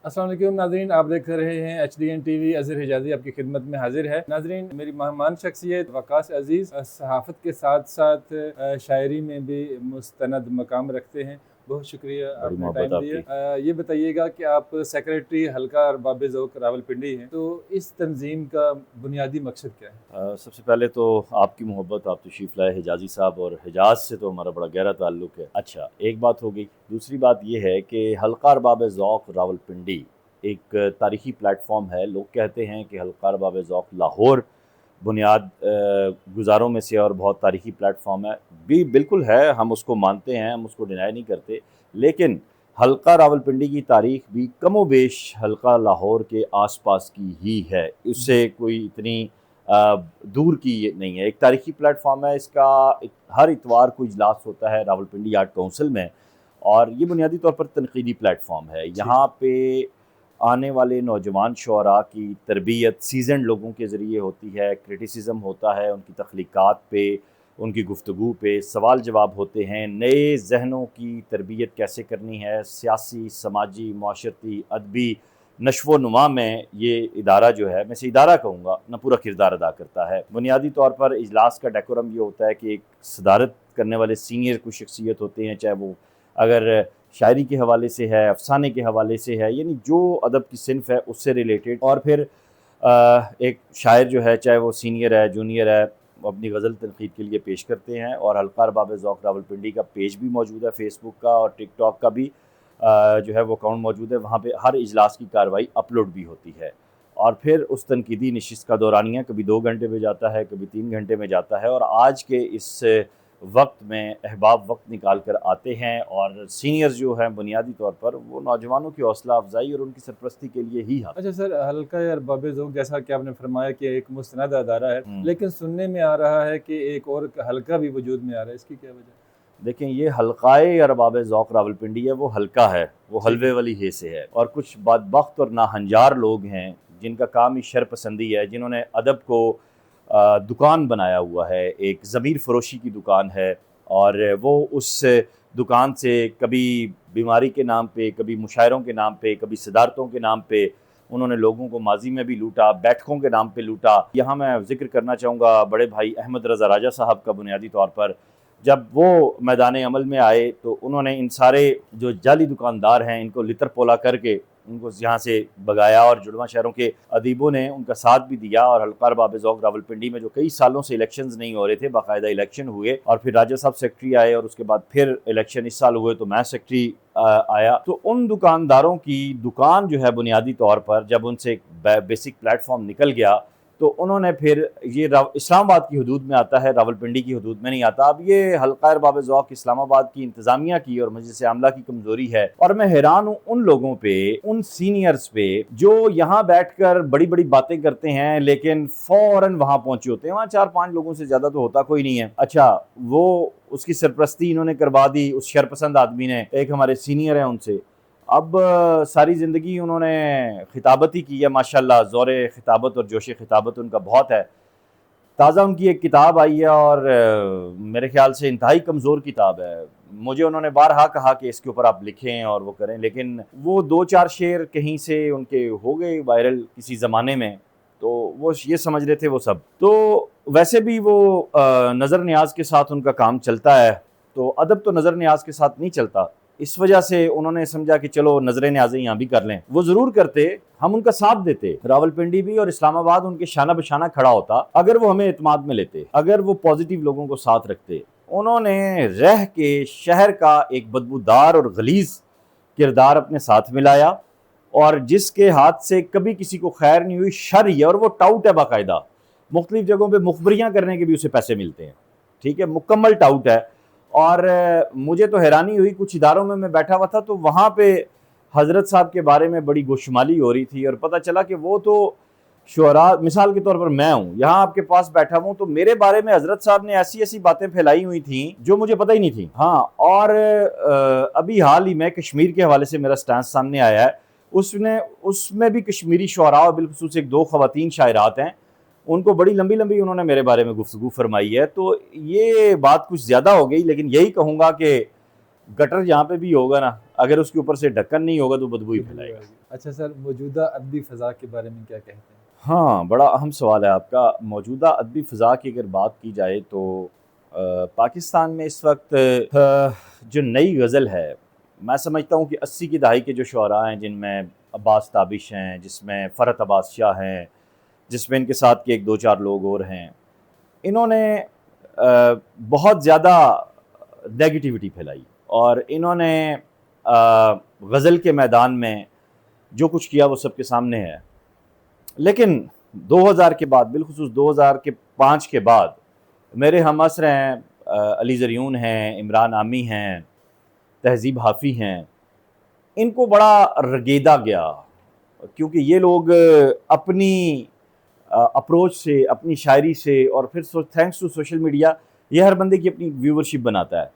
अस्सलाम वालेकुम नाज़रीन, आप देख रहे हैं HDN TV। अज़हर हिजाज़ी आपकी खिदमत में हाजिर है। नाज़रीन, मेरी मेहमान शख्सियत वक़ास अज़ीज़ सहाफ़त के साथ साथ शायरी में भी मुस्तनद मकाम रखते हैं। बहुत शुक्रिया बड़ी आपने मोहब्बत टाइम दिया। आपकी। ये बताइएगा कि आप सेक्रेटरी हल्का अरबाब ज़ौक़ रावलपिंडी हैं, तो इस तंज़ीम का बुनियादी मकसद क्या है? सबसे पहले तो आपकी मोहब्बत, आप तशरीफ़ लाए हिजाज़ी साहब, और हिजाज़ से तो हमारा बड़ा गहरा ताल्लुक़ है। अच्छा, एक बात हो गई। दूसरी बात ये है कि हल्का अरबाब ज़ौक़ रावलपिंडी एक तारीख़ी प्लेटफ़ॉर्म है। लोग कहते हैं कि हल्का अरबाब ज़ौक़ लाहौर बुनियाद गुज़ारों में से और बहुत तारीख़ी प्लेटफ़ॉर्म है। भी बिल्कुल है, हम उसको मानते हैं, हम उसको डिनाई नहीं करते। लेकिन हल्का रावलपिंडी की तारीख़ भी कमोबेश हल्का लाहौर के आस-पास की ही है। उससे कोई इतनी दूर की ये नहीं है। एक तारीख़ी प्लेटफ़ॉर्म है। इसका हर इतवार को इजलास होता है रावलपिंडी आर्ट काउंसिल में, और ये बुनियादी तौर पर तनक़ीदी प्लेटफ़ॉर्म है। ठीक। यहाँ पे आने वाले नौजवान शुअरा की तरबियत सीज़न्ड लोगों के ज़रिए होती है। क्रिटिसिज़म होता है उनकी तख़लीक़ात पे, उनकी गुफ्तगू पे, सवाल जवाब होते हैं। नए ज़हनों की तरबियत कैसे करनी है, सियासी, समाजी, माशरती, अदबी नशो नुमा में ये इदारा जो है, मैं इसे इदारा कहूँगा ना, पूरा किरदार अदा करता है। बुनियादी तौर पर इजलास का डेकोरम ये होता है कि एक सदारत करने वाले सीनियर कुछ शख्सियत होते हैं, चाहे वो अगर शायरी के हवाले से है, अफ़साने के हवाले से है, यानी जो अदब की सिनफ़ है उससे रिलेटेड। और फिर एक शायर जो है, चाहे वो सीनियर है, जूनियर है, वो अपनी गज़ल तनक़ीद के लिए पेश करते हैं। और हल्का अरबाब ज़ौक़ रावलपिंडी का पेज भी मौजूद है, फ़ेसबुक का और टिकटॉक का भी जो है वो अकाउंट मौजूद है। वहाँ पे हर इजलास की कार्रवाई अपलोड भी होती है। और फिर उस तनकीदी नशिस्त का दौरानिया कभी 2 घंटे में जाता है, कभी 3 घंटे में जाता है। और आज के इस वक्त में अहबाब वक्त निकाल कर आते हैं, और सीनियर्स जो हैं बुनियादी तौर पर वो नौजवानों की हौसला अफजाई और उनकी सरपरस्ती के लिए ही अच्छा सर, हल्का अरबाब ज़ौक़ जैसा कि आपने फरमाया कि एक मुस्तनद अदारा है, हैं। लेकिन सुनने में आ रहा है कि एक और हल्का भी वजूद में आ रहा है, इसकी क्या वजह? देखें, ये हल्काए अरबाब ज़ौक़ रावलपिंडी है, वो हल्का है, वो ठीक हलवे है। वाली हे से है। और कुछ बदबख्त और नाहंजार लोग हैं जिनका काम ही शरपसंदी है, जिन्होंने अदब को दुकान बनाया हुआ है। एक ज़मीर फ़रोशी की दुकान है, और वो उस दुकान से कभी बीमारी के नाम पे, कभी मुशायरों के नाम पे, कभी सदारतों के नाम पे उन्होंने लोगों को माजी में भी लूटा, बैठकों के नाम पे लूटा। यहाँ मैं ज़िक्र करना चाहूँगा बड़े भाई अहमद रज़ा राजा साहब का। बुनियादी तौर पर जब वो मैदान अमल में आए तो उन्होंने इन सारे जो जाली दुकानदार हैं इनको लितर पोला करके उनको यहाँ से भगाया, और जुड़वा शहरों के अदीबों ने उनका साथ भी दिया। और हल्का अरबाब ज़ौक़ रावलपिंडी में जो कई सालों से इलेक्शंस नहीं हो रहे थे, बाकायदा इलेक्शन हुए, और फिर राजा साहब सेक्रेटरी आए, और उसके बाद फिर इलेक्शन इस साल हुए तो मैं सेक्रेटरी आया। तो उन दुकानदारों की दुकान जो है बुनियादी तौर पर जब उनसे एक बेसिक प्लेटफॉर्म निकल गया, तो उन्होंने फिर ये इस्लामाबाद की हदूद में आता है, रावलपिंडी की हदूद में नहीं आता। अब ये हल्का अरबाब ज़ौक़ इस्लामाबाद की इंतज़ामिया की और मजलिस आमला की कमज़ोरी है। और मैं हैरान हूँ उन लोगों पे, उन सीनियर्स पे जो यहाँ बैठकर बड़ी बड़ी बातें करते हैं, लेकिन फ़ौरन वहाँ पहुँचे होते हैं। वहाँ 4-5 लोगों से ज़्यादा तो होता कोई नहीं है। अच्छा, वो उसकी सरपरस्ती इन्होंने करवा दी उस शरपसंद आदमी ने, एक हमारे सीनियर हैं उनसे। अब सारी ज़िंदगी उन्होंने खिताबत ही की है, माशाल्लाह, ज़ौर खिताबत और जोश खिताबत उनका बहुत है। ताज़ा उनकी एक किताब आई है, और मेरे ख़्याल से इंतहाई कमज़ोर किताब है। मुझे उन्होंने बारहा कहा कि इसके ऊपर आप लिखें और वो करें, लेकिन वो 2-4 शेर कहीं से उनके हो गए वायरल किसी ज़माने में, तो वो ये समझ रहे थे वो सब। तो वैसे भी वो नज़र न्याज के साथ उनका काम चलता है, तो अदब तो नज़र न्याज के साथ नहीं चलता। इस वजह से उन्होंने समझा कि चलो नजर न्याज़ें यहाँ भी कर लें। वो ज़रूर करते, हम उनका साथ देते। रावलपिंडी भी और इस्लामाबाद उनके शाना बशाना खड़ा होता अगर वो हमें एतमाद में लेते, अगर वो पॉजिटिव लोगों को साथ रखते। उन्होंने रह के शहर का एक बदबूदार और गलीज़ किरदार अपने साथ मिलाया, और जिसके हाथ से कभी किसी को खैर नहीं हुई, शर ही है, और वो टाउट है बाकायदा। मुख्तलिफ जगहों पर मुखबरियाँ करने के भी उसे पैसे मिलते हैं, ठीक है, मुकम्मल टाउट है। और मुझे तो हैरानी हुई, कुछ इदारों में मैं बैठा हुआ था तो वहाँ पे हज़रत साहब के बारे में बड़ी गोशमाली हो रही थी, और पता चला कि वो तो शुअरा, मिसाल के तौर पर मैं हूँ यहाँ आपके पास बैठा हूँ, तो मेरे बारे में हज़रत साहब ने ऐसी ऐसी बातें फैलाई हुई थी जो मुझे पता ही नहीं थी। हाँ, और अभी हाल ही में कश्मीर के हवाले से मेरा स्टैंस सामने आया है, उसमें भी कश्मीरी शुअरा और बिलखुसूस 1-2 ख़वातीन शायरात हैं, उनको बड़ी लंबी लंबी उन्होंने मेरे बारे में गुफ्तगू फरमाई है। तो ये बात कुछ ज़्यादा हो गई, लेकिन यही कहूँगा कि गटर जहाँ पे भी होगा ना, अगर उसके ऊपर से ढक्कन नहीं होगा तो बदबू ही फैलाएगा। अच्छा सर, मौजूदा अदबी फ़ज़ा के बारे में क्या कहते हैं? हाँ, बड़ा अहम सवाल है आपका। मौजूदा अदबी फ़ज़ा की अगर बात की जाए तो पाकिस्तान में इस वक्त जो नई गज़ल है, मैं समझता हूँ कि 80 की दहाई के जो शुअरा हैं, जिनमें अब्बास ताबिश हैं, जिसमें फ़रत अब्बास शाह हैं, जिसमें इनके साथ के एक दो चार लोग और हैं, इन्होंने बहुत ज़्यादा नेगेटिविटी फैलाई और इन्होंने गज़ल के मैदान में जो कुछ किया वो सबके सामने है। लेकिन 2000 के बाद, बिलखुसूस 2005 के बाद मेरे हमअसर हैं, अली ज़रियून हैं, इमरान आमी हैं, तहज़ीब हाफ़ी हैं, इनको बड़ा रगेदा गया क्योंकि ये लोग अपनी अप्रोच से, अपनी शायरी से और फिर थैंक्स टू सोशल मीडिया, ये हर बंदे की अपनी व्यूवरशिप बनाता है,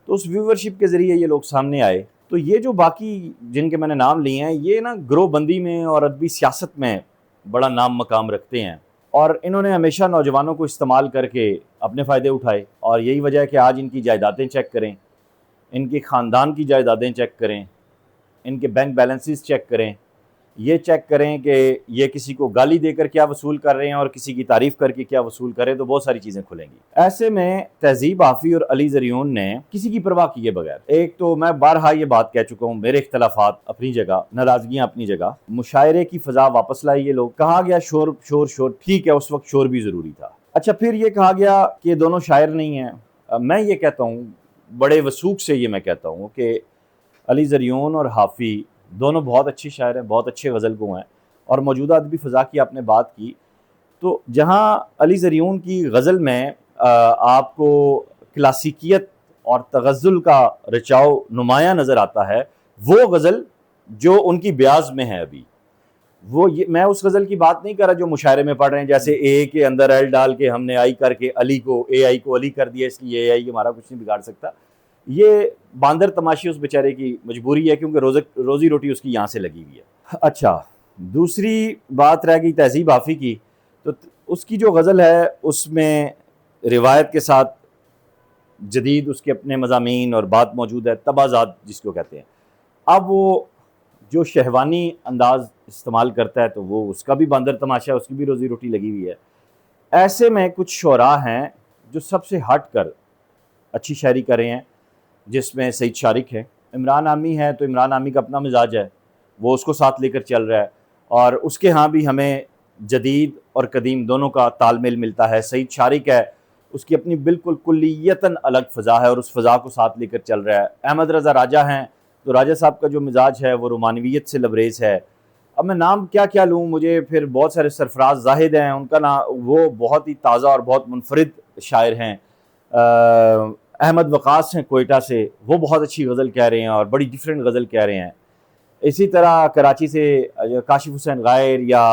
तो उस व्यूवरशिप के ज़रिए ये लोग सामने आए। तो ये जो बाकी जिनके मैंने नाम लिए हैं, ये ना ग्रोहबंदी में और अदबी सियासत में बड़ा नाम मकाम रखते हैं और इन्होंने हमेशा नौजवानों को इस्तेमाल करके अपने फ़ायदे उठाए और यही वजह है कि आज इनकी जायदादें चेक करें, इनके ख़ानदान की जायदादें चेक करें, इनके बैंक बैलेंसेस चेक करें, ये चेक करें कि ये किसी को गाली देकर क्या वसूल कर रहे हैं और किसी की तारीफ़ करके क्या वसूल करें, तो बहुत सारी चीज़ें खुलेंगी। ऐसे में तहज़ीब हाफ़ी और अली ज़रियून ने किसी की परवाह किए बगैर, एक तो मैं बारहा ये बात कह चुका हूँ, मेरे इख्तलाफात अपनी जगह, नाराज़गियाँ अपनी जगह, मुशायरे की फ़ज़ा वापस लाई ये लोग। कहा गया शोर शोर शोर, ठीक है, उस वक्त शोर भी ज़रूरी था। अच्छा, फिर ये कहा गया कि ये दोनों शायर नहीं हैं। मैं ये कहता हूँ, बड़े वसूख से ये मैं कहता हूँ कि अली ज़रियून और हाफ़ी दोनों बहुत अच्छे शायर हैं, बहुत अच्छे गज़ल गो हैं। और मौजूदा अदबी फ़ज़ा की आपने बात की, तो जहाँ अली ज़रियून की गज़ल में आपको क्लासिकियत और तगज़्ज़ुल का रिचाव नुमायाँ नज़र आता है, वो गज़ल जो उनकी ब्याज़ में है अभी, वो ये, मैं उस गज़ल की बात नहीं कर रहा जो मुशायरे में पढ़ रहे हैं, जैसे ए के अंदर एल डाल के हमने आई करके अली को, ए आई को अली कर दिया, इसलिए ए आई हमारा कुछ नहीं बिगाड़ सकता। ये बांदर तमाशी उस बेचारे की मजबूरी है क्योंकि रोज़ी रोटी उसकी यहाँ से लगी हुई है। अच्छा, दूसरी बात रह गई तहज़ीब हाफ़ी की, तो उसकी जो गज़ल है उसमें रिवायत के साथ जदीद उसके अपने मज़ामीन और बात मौजूद है, तबाज़ात जिसको कहते हैं। अब वो जो शहवानी अंदाज़ इस्तेमाल करता है तो वो उसका भी बांदर तमाशा है, उसकी भी रोज़ी रोटी लगी हुई है। ऐसे में कुछ शुअरा हैं जो सबसे हट कर अच्छी शायरी कर रहे हैं, जिसमें सईद शारिक है, इमरान आमी है, तो इमरान आमी का अपना मिजाज है, वो उसको साथ लेकर चल रहा है और उसके यहाँ भी हमें जदीद और कदीम दोनों का तालमेल मिलता है। सईद शारिक है, उसकी अपनी बिल्कुल कुल्लियतन अलग फ़ज़ा है और उस फ़ज़ा को साथ लेकर चल रहा है। अहमद रज़ा राजा हैं, तो राजा साहब का जो मिजाज है वो रोमानवियत से लबरेज़ है। अब मैं नाम क्या क्या लूँ, मुझे फिर बहुत सारे सरफराज जाहिद हैं, उनका नाम, वो बहुत ही ताज़ा और बहुत मुनफरिद शायर हैं। अहमद वक़ास हैं कोयटा से, वो बहुत अच्छी गज़ल कह रहे हैं और बड़ी डिफरेंट गज़ल कह रहे हैं। इसी तरह कराची से काशिफ हुसैन गायर या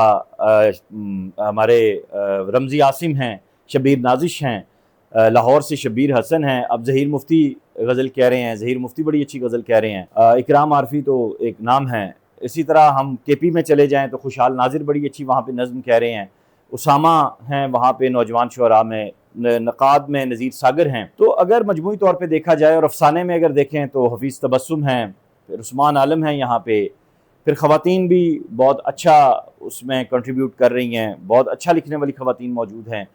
हमारे रमज़ी आसिम हैं, शबीर नाजिश हैं, लाहौर से शबीर हसन हैं, अब ज़हीर मुफ्ती गज़ल कह रहे हैं, ज़हीर मुफ्ती बड़ी अच्छी गज़ल कह रहे हैं, इकराम आरफी तो एक नाम है। इसी तरह हम केपी में चले जाएँ तो खुशहाल नाजिर बड़ी अच्छी वहाँ पे नज़्म कह रहे हैं, उसामा हैं वहाँ पे नौजवान शुअरा में, नक़ाद में नज़ीर सागर हैं। तो अगर मजमूई तौर पे देखा जाए और अफसाने में अगर देखें तो हफीज़ तबस्सुम हैं, फिर उस्मान आलम हैं यहाँ पे, फिर ख़वातीन भी बहुत अच्छा उसमें कंट्रीब्यूट कर रही हैं, बहुत अच्छा लिखने वाली ख़वातीन मौजूद हैं।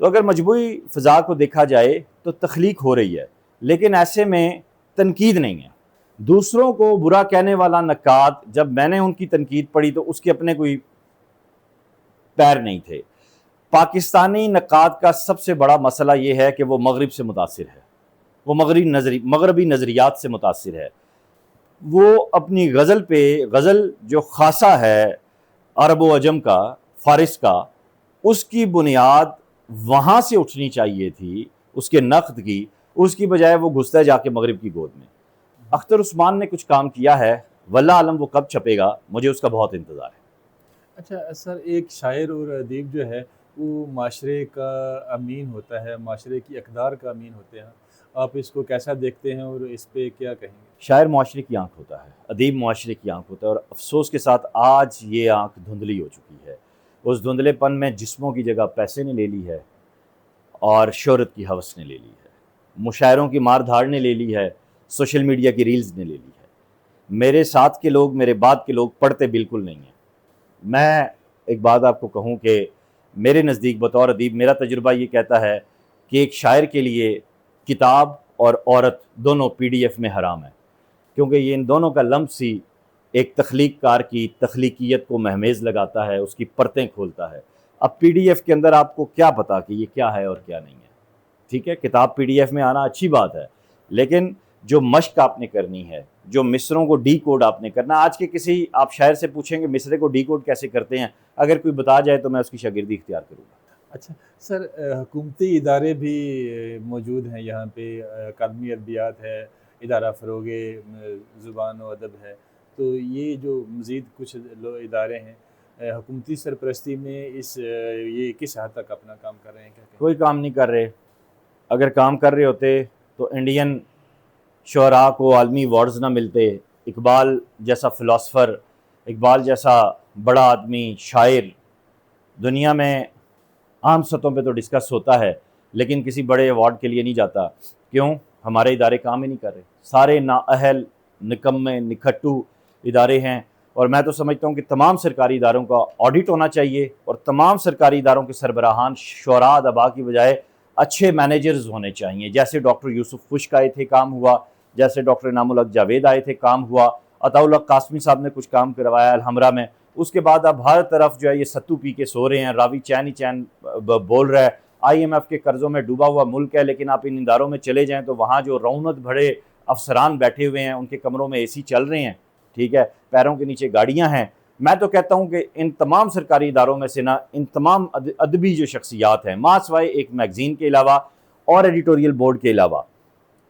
तो अगर मजमूई फ़ज़ा को देखा जाए तो तख्लीक हो रही है, लेकिन ऐसे में तनकीद नहीं है। दूसरों को बुरा कहने वाला नक्काद, जब मैंने उनकी तनकीद पढ़ी तो उसके अपने कोई पैर नहीं थे। पाकिस्तानी नक्काद का सबसे बड़ा मसला ये है कि वो मगरिब से मुतासिर है, वो मगरबी नज़रियात से मुतासिर है। वो अपनी गज़ल पे, गज़ल जो खासा है अरब व अजम का, फ़ारिस का, उसकी बुनियाद वहाँ से उठनी चाहिए थी, उसके नक़्द की, उसकी बजाय वो घुसता है जाके मगरिब की गोद में। अख्तर उस्मान ने कुछ काम किया है, वल्लाह आलम वो कब छपेगा, मुझे उसका बहुत इंतज़ार है। अच्छा सर, एक शायर और अदीब जो है वो माशरे का अमीन होता है, माशरे की अक़दार का अमीन होते हैं, आप इसको कैसा देखते हैं और इस पे क्या कहेंगे? शायर मुआशरे की आँख होता है, अदीब मुआशरे की आँख होता है और अफ़सोस के साथ आज ये आँख धुंधली हो चुकी है। उस धुंधलेपन में जिस्मों की जगह पैसे ने ले ली है और शोहरत की हवस ने ले ली है, मुशायरों की मार धाड़ ने ले ली है सोशल मीडिया की रील्स ने ले ली है। मेरे साथ के लोग, मेरे बाद के लोग पढ़ते बिल्कुल नहीं हैं। मैं एक बात आपको कहूँ कि मेरे नज़दीक बतौर अदीब मेरा तजुर्बा ये कहता है कि एक शायर के लिए किताब और औरत दोनों PDF में हराम है, क्योंकि ये इन दोनों का लम्स ही एक तख्लीक कार की तख्लीकियत को महमेज़ लगाता है, उसकी परतें खोलता है। अब PDF के अंदर आपको क्या पता कि ये क्या है और क्या नहीं है। ठीक है, किताब PDF में आना अच्छी बात है, लेकिन जो मश्क आपने करनी है, जो मिसरों को डी कोड आपने करना, आज के किसी आप शायर से पूछेंगे मिसरे को डी कोड कैसे करते हैं, अगर कोई बता जाए तो मैं उसकी शागिर्दी इख्तियार करूँगा। अच्छा सर, हुकूमती इदारे भी मौजूद हैं यहाँ पे, अकादमी अदबियात है, इदारा फ़रोग़ ज़ुबान व अदब है, तो ये जो मज़ीद कुछ इदारे हैं हुकूमती सरपरस्ती में ये किस हद तक अपना काम कर रहे हैं, क्या कोई काम नहीं कर रहे। अगर काम कर रहे होते तो इंडियन शुअरा को आलमी अवार्ड्स ना मिलते। इकबाल जैसा फ़िलासफ़र, इकबाल जैसा बड़ा आदमी, शायर दुनिया में आम सतहों पे तो डिस्कस होता है, लेकिन किसी बड़े अवार्ड के लिए नहीं जाता। क्यों? हमारे इदारे काम ही नहीं कर रहे। सारे नाअहल, निकम्मे, निखट्टू इदारे हैं। और मैं तो समझता हूँ कि तमाम सरकारी इदारों का ऑडिट होना चाहिए और तमाम सरकारी इदारों के सरबराहान शुअरा अदबा की बजाय अच्छे मैनेजर्स होने चाहिए। जैसे डॉक्टर यूसुफ खुश्क आए थे, काम हुआ। जैसे डॉक्टर इनामुल हक जावेद आए थे, काम हुआ। अताउल हक कासमी साहब ने कुछ काम करवाया अलहमरा में। उसके बाद अब हर तरफ जो है ये सत्तू पी के सो रहे हैं। रावी चैन ही चैन बोल रहा है। IMF के कर्ज़ों में डूबा हुआ मुल्क है, लेकिन आप इन इदारों में चले जाएँ तो वहाँ जो रौनक भरे अफसरान बैठे हुए हैं, उनके कमरों में AC चल रहे हैं, ठीक है, पैरों के नीचे गाड़ियाँ हैं। मैं तो कहता हूँ कि इन तमाम सरकारी इदारों में से ना, इन तमाम अदबी जो शख्सियात हैं, मासवाए एक मैगज़ीन के अलावा और एडिटोरियल बोर्ड के अलावा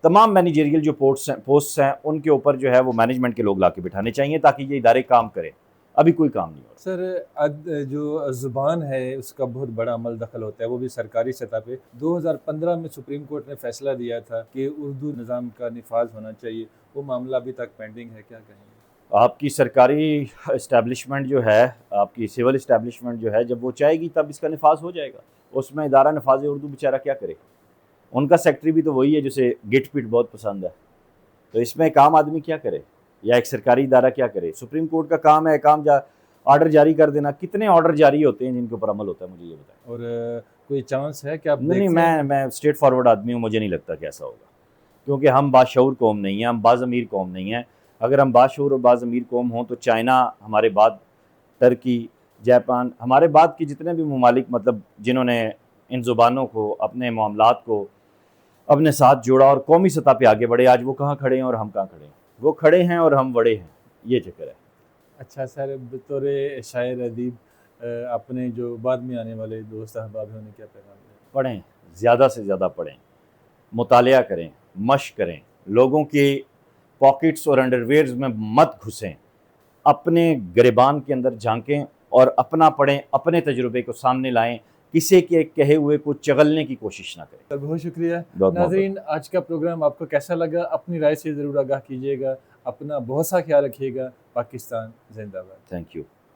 तमाम मैनेजरियल जो पोस्ट्स हैं उनके ऊपर जो है वो मैनेजमेंट के लोग ला के बिठाने चाहिए, ताकि ये इदारे काम करें। अभी कोई काम नहीं हो रहा। सर, जो ज़ुबान है उसका बहुत बड़ा अमल दखल होता है, वो भी सरकारी सतह पे। 2015 में सुप्रीम कोर्ट ने फैसला दिया था कि उर्दू निज़ाम का निफाज होना चाहिए, वो मामला अभी तक पेंडिंग है, क्या कहेंगे? आपकी सरकारी इस्टेब्लिशमेंट जो है, आपकी सिविल इस्टेब्लिशमेंट जो है, जब वो चाहेगी तब इसका निफाज हो जाएगा। उसमें इदारा नफाज उर्दू बेचारा क्या करे? उनका सेक्रेटरी भी तो वही है जिसे गिट पिट बहुत पसंद है। तो इसमें एक आम आदमी क्या करे या एक सरकारी इदारा क्या करे? सुप्रीम कोर्ट का काम है ऑर्डर जारी कर देना। कितने ऑर्डर जारी होते हैं जिनके ऊपर अमल होता है, मुझे ये बताएं। और कोई चांस है कि आप नहीं, मैं स्ट्रेट फॉरवर्ड आदमी हूँ, मुझे नहीं लगता कि ऐसा होगा, क्योंकि हम बाशऊर कौम नहीं हैं, हम बाज़मीर कौम नहीं हैं। अगर हम बाशऊर और बाज़मीर कौम हों तो चाइना हमारे बाद, टर्की, जापान, हमारे बाद की जितने भी ममालिक, मतलब जिन्होंने इन ज़ुबानों को, अपने मामलात को अपने साथ जोड़ा और कौमी सतह पे आगे बढ़े, आज वो कहाँ खड़े हैं और हम कहाँ खड़े हैं? वो खड़े हैं और हम बड़े हैं, ये चक्कर है। अच्छा सर, बतौर शायर अदीब अपने जो बाद में आने वाले दोस्त अहबाब हैं उन्हें क्या पैगाम दें? पढ़ें, ज़्यादा से ज़्यादा पढ़ें, मुतालिया करें, मश्क करें, लोगों के पॉकेट्स और अंडरवेयर्स में मत घुसें, अपने गिरबान के अंदर झांकें और अपना पढ़ें, अपने तजुर्बे को सामने लाएं, किसी के कहे हुए को चगलने की कोशिश ना करें। सर बहुत शुक्रिया। नाज़रीन, आज का प्रोग्राम आपको कैसा लगा? अपनी राय से ज़रूर आगाह कीजिएगा। अपना बहुत सा ख्याल रखिएगा। पाकिस्तान जिंदाबाद। Thank you.